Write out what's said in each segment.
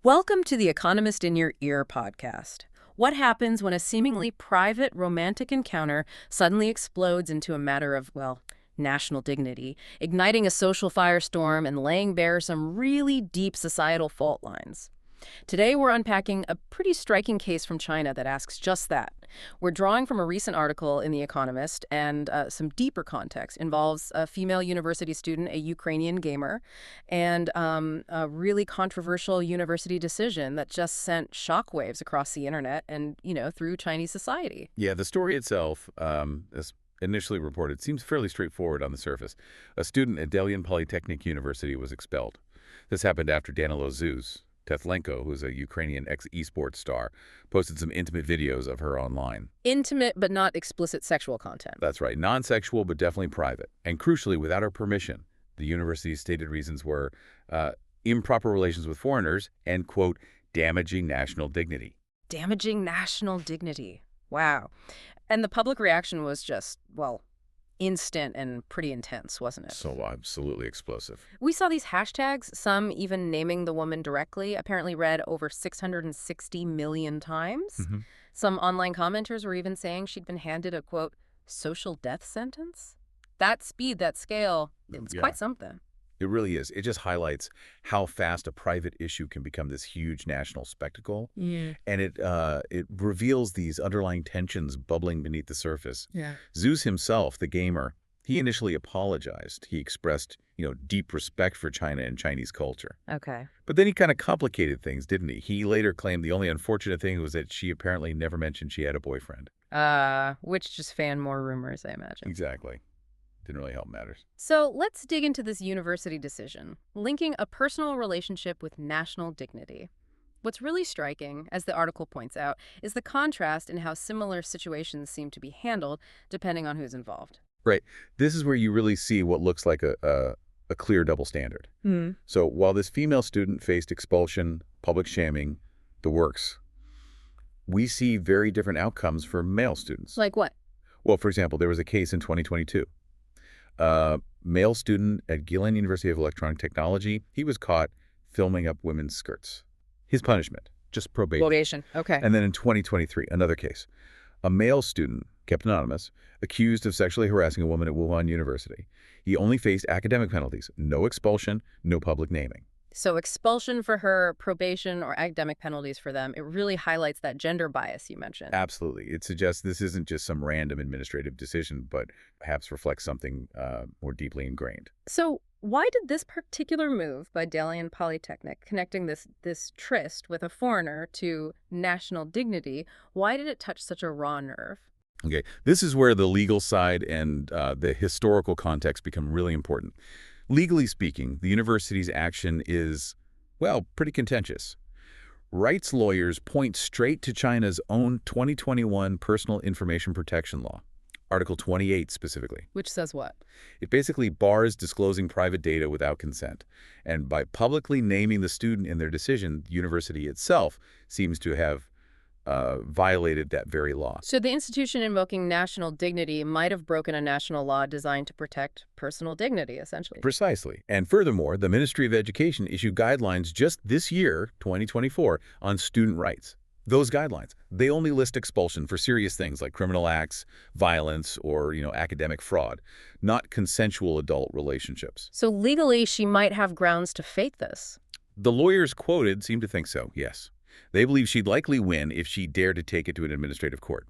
Welcome to the Economist in Your Ear podcast. What happens when a seemingly private romantic encounter suddenly explodes into a matter of, well, national dignity, igniting a social firestorm and laying bare some really deep societal fault lines? Today, we're unpacking a pretty striking case from China that asks just that. We're drawing from a recent article in The Economist, and some deeper context involves a female university student, a Ukrainian gamer, and a really controversial university decision that just sent shockwaves across the internet and, through Chinese society. Yeah, the story itself, as initially reported, seems fairly straightforward on the surface. A student at Dalian Polytechnic University was expelled. This happened after Danilo Tetlenko, who's a Ukrainian esports star, posted some intimate videos of her online. Intimate but not explicit sexual content. That's right. Non-sexual, but definitely private. And crucially, without her permission. The university's stated reasons were improper relations with foreigners and, quote, damaging national dignity. Damaging national dignity. Wow. And the public reaction was just, well, instant and pretty intense, wasn't it? So absolutely explosive. We saw these hashtags, some even naming the woman directly, apparently read over 660 million times. Some online commenters were even saying she'd been handed a, quote, social death sentence. That speed, that scale, it's quite something. It really is. It just highlights how fast a private issue can become this huge national spectacle. Yeah. And it reveals these underlying tensions bubbling beneath the surface. Yeah. Zeus himself, the gamer, he initially apologized. He expressed, deep respect for China and Chinese culture. Okay. But then he kind of complicated things, didn't he? He later claimed the only unfortunate thing was that she apparently never mentioned she had a boyfriend. Which just fanned more rumors, I imagine. Exactly. Didn't really help matters. So let's dig into this university decision, linking a personal relationship with national dignity. What's really striking, as the article points out, is the contrast in how similar situations seem to be handled depending on who's involved. Right. This is where you really see what looks like a clear double standard. So while this female student faced expulsion, public shaming, the works, we see very different outcomes for male students. Like what? Well, for example, there was a case in 2022. Male student at Gillen University of Electronic Technology, he was caught filming up women's skirts. His punishment, just probation. Probation, okay. And then in 2023, another case. A male student, kept anonymous, accused of sexually harassing a woman at Wuhan University. He only faced academic penalties, no expulsion, no public naming. So expulsion for her, probation, or academic penalties for them, it really highlights that gender bias you mentioned. Absolutely. It suggests this isn't just some random administrative decision, but perhaps reflects something more deeply ingrained. So why did this particular move by Dalian Polytechnic, connecting this tryst with a foreigner to national dignity, why did it touch such a raw nerve? Okay, this is where the legal side and the historical context become really important. Legally speaking, the university's action is, well, pretty contentious. Rights lawyers point straight to China's own 2021 Personal Information Protection Law, Article 28 specifically. Which says what? It basically bars disclosing private data without consent. And by publicly naming the student in their decision, the university itself seems to have violated that very law. So the institution invoking national dignity might have broken a national law designed to protect personal dignity, essentially. Precisely. And furthermore, the Ministry of Education issued guidelines just this year, 2024, on student rights. Those guidelines, they only list expulsion for serious things like criminal acts, violence, or, academic fraud, not consensual adult relationships. So legally, she might have grounds to fight this. The lawyers quoted seem to think so, yes. They believe she'd likely win if she dared to take it to an administrative court,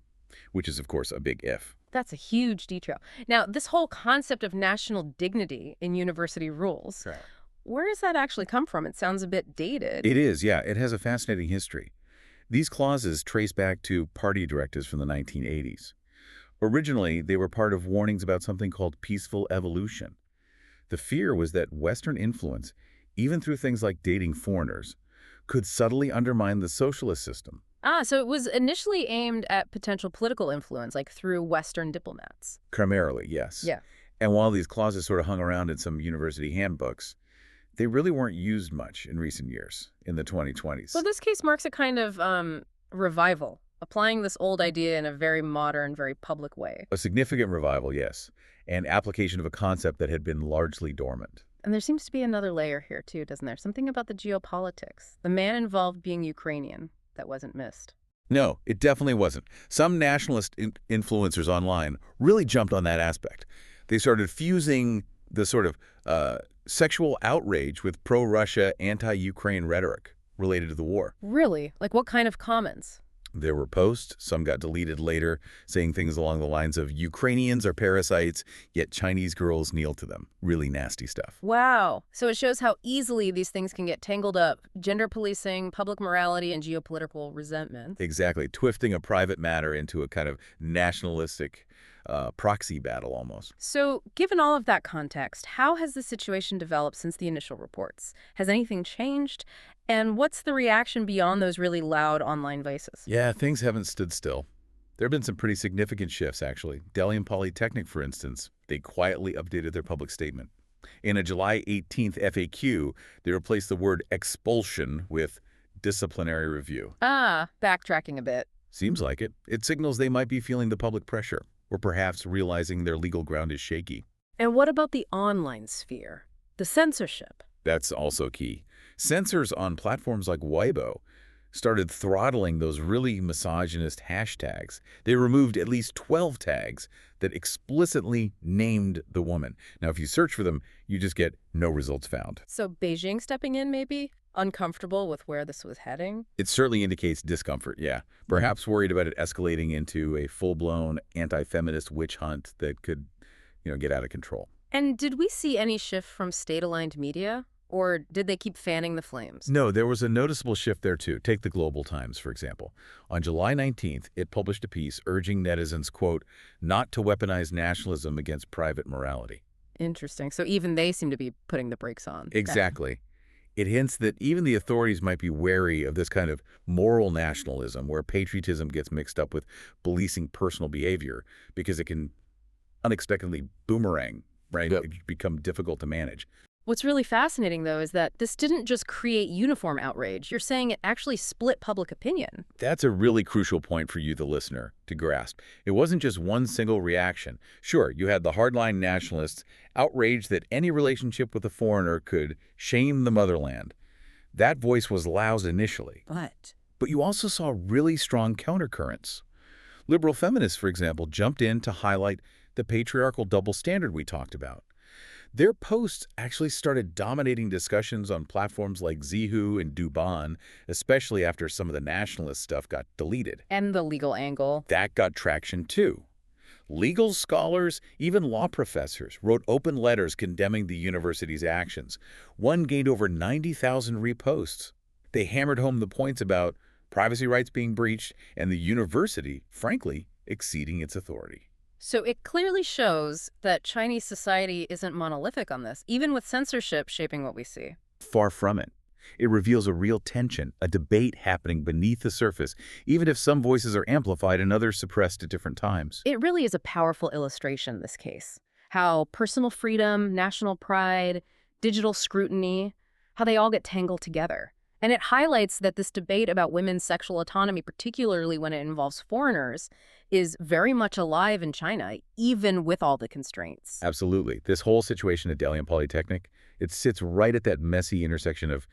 which is, of course, a big if. That's a huge detail. Now, this whole concept of national dignity in university rules, where does that actually come from? It sounds a bit dated. It is, yeah. It has a fascinating history. These clauses trace back to party directives from the 1980s. Originally, they were part of warnings about something called peaceful evolution. The fear was that Western influence, even through things like dating foreigners, could subtly undermine the socialist system. So it was initially aimed at potential political influence, like through Western diplomats. Primarily, yes. Yeah. And while these clauses sort of hung around in some university handbooks, they really weren't used much in recent years, in the 2020s. So this case marks a kind of revival, applying this old idea in a very modern, very public way. A significant revival, yes, and application of a concept that had been largely dormant. And there seems to be another layer here, too, doesn't there? Something about the geopolitics. The man involved being Ukrainian that wasn't missed. No, it definitely wasn't. Some nationalist influencers online really jumped on that aspect. They started fusing the sort of sexual outrage with pro-Russia, anti-Ukraine rhetoric related to the war. Really? Like what kind of comments? There were posts, some got deleted later, saying things along the lines of Ukrainians are parasites, yet Chinese girls kneel to them. Really nasty stuff. Wow. So it shows how easily these things can get tangled up. Gender policing, public morality, and geopolitical resentment. Exactly. Twisting a private matter into a kind of nationalistic proxy battle almost. So given all of that context, how has the situation developed since the initial reports? Has anything changed? And what's the reaction beyond those really loud online voices? Yeah, things haven't stood still. There have been some pretty significant shifts, actually. Dalian Polytechnic, for instance, they quietly updated their public statement. In a July 18th FAQ, they replaced the word expulsion with disciplinary review. Backtracking a bit. Seems like it. It signals they might be feeling the public pressure, or perhaps realizing their legal ground is shaky. And what about the online sphere? The censorship? That's also key. Censors on platforms like Weibo started throttling those really misogynist hashtags. They removed at least 12 tags that explicitly named the woman. Now, if you search for them, you just get no results found. So Beijing stepping in, maybe? Uncomfortable with where this was heading? It certainly indicates discomfort, yeah. Perhaps worried about it escalating into a full-blown anti-feminist witch hunt that could, get out of control. And did we see any shift from state-aligned media? Or did they keep fanning the flames? No, there was a noticeable shift there, too. Take the Global Times, for example. On July 19th, it published a piece urging netizens, quote, not to weaponize nationalism against private morality. Interesting. So even they seem to be putting the brakes on. Exactly. It hints that even the authorities might be wary of this kind of moral nationalism where patriotism gets mixed up with policing personal behavior because it can unexpectedly boomerang, right? Yep. It can become difficult to manage. What's really fascinating, though, is that this didn't just create uniform outrage. You're saying it actually split public opinion. That's a really crucial point for you, the listener, to grasp. It wasn't just one single reaction. Sure, you had the hardline nationalists outraged that any relationship with a foreigner could shame the motherland. That voice was loud initially. But you also saw really strong countercurrents. Liberal feminists, for example, jumped in to highlight the patriarchal double standard we talked about. Their posts actually started dominating discussions on platforms like Zihu and Douban, especially after some of the nationalist stuff got deleted. And the legal angle. That got traction too. Legal scholars, even law professors, wrote open letters condemning the university's actions. One gained over 90,000 reposts. They hammered home the points about privacy rights being breached and the university, frankly, exceeding its authority. So it clearly shows that Chinese society isn't monolithic on this, even with censorship shaping what we see. Far from it. It reveals a real tension, a debate happening beneath the surface, even if some voices are amplified and others suppressed at different times. It really is a powerful illustration, this case. How personal freedom, national pride, digital scrutiny, how they all get tangled together. And it highlights that this debate about women's sexual autonomy, particularly when it involves foreigners, is very much alive in China, even with all the constraints. Absolutely. This whole situation at Dalian Polytechnic, it sits right at that messy intersection of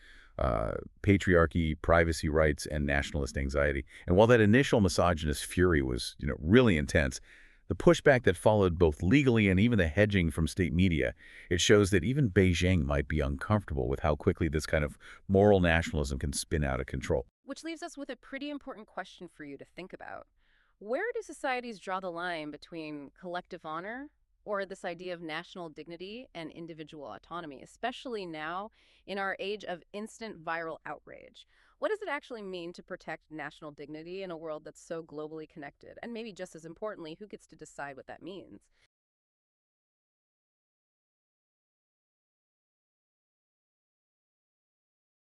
patriarchy, privacy rights, and nationalist anxiety. And while that initial misogynist fury was, really intense, the pushback that followed both legally and even the hedging from state media, it shows that even Beijing might be uncomfortable with how quickly this kind of moral nationalism can spin out of control. Which leaves us with a pretty important question for you to think about. Where do societies draw the line between collective honor or this idea of national dignity and individual autonomy, especially now in our age of instant viral outrage? What does it actually mean to protect national dignity in a world that's so globally connected? And maybe just as importantly, who gets to decide what that means?